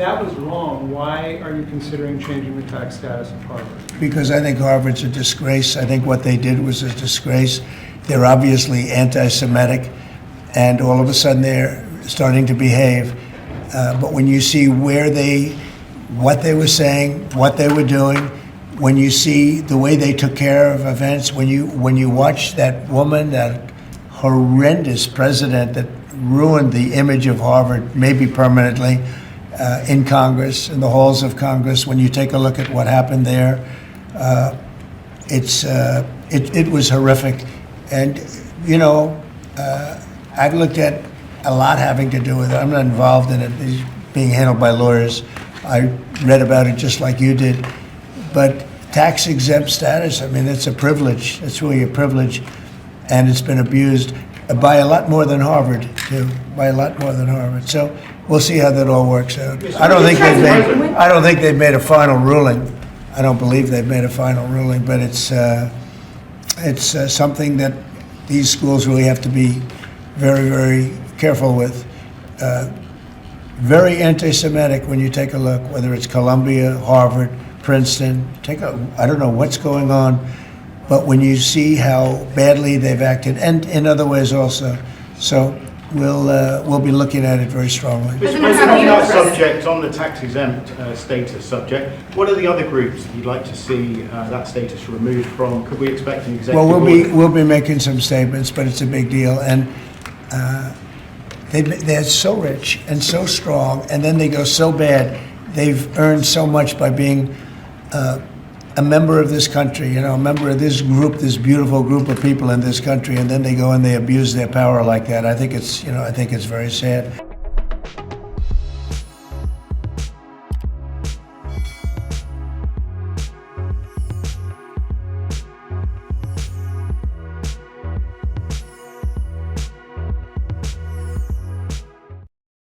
that was wrong, why are you considering changing the tax status of Harvard? Because I think Harvard's a disgrace. I think what they did was a disgrace. They're obviously anti-Semitic, and all of a sudden they're starting to behave. But when you see what they were saying, what they were doing, when you see the way they took care of events, when you watch that woman, that horrendous president that ruined the image of Harvard, maybe permanently, in Congress, in the halls of Congress, when you take a look at what happened there, it was horrific. And, you know, I've looked at a lot having to do with it. I'm not involved in it. It's being handled by lawyers. I read about it just like you did. But tax exempt status, I mean, it's a privilege. It's really a privilege. And it's been abused by a lot more than Harvard, too, by a lot more than Harvard. So we'll see how that all works out. I don't think they've made a final ruling. I don't believe they've made a final ruling, but it's something that these schools really have to be very, very careful with. very anti-Semitic when you take a look, whether it's Columbia, Harvard, Princeton. I don't know what's going on, but when you see how badly they've acted, and in other ways also, so we'll be looking at it very strongly. Mr. President, on that subject, on the tax-exempt status subject, what are the other groups that you'd like to see that status removed from? Could we expect an executive Well, order? we'll be making some statements, but it's a big deal, and they're so rich and so strong, and then they go so bad. They've earned so much by being a member of this country, a member of this group, this beautiful group of people in this country, and then they go and they abuse their power like that. I think it's very sad.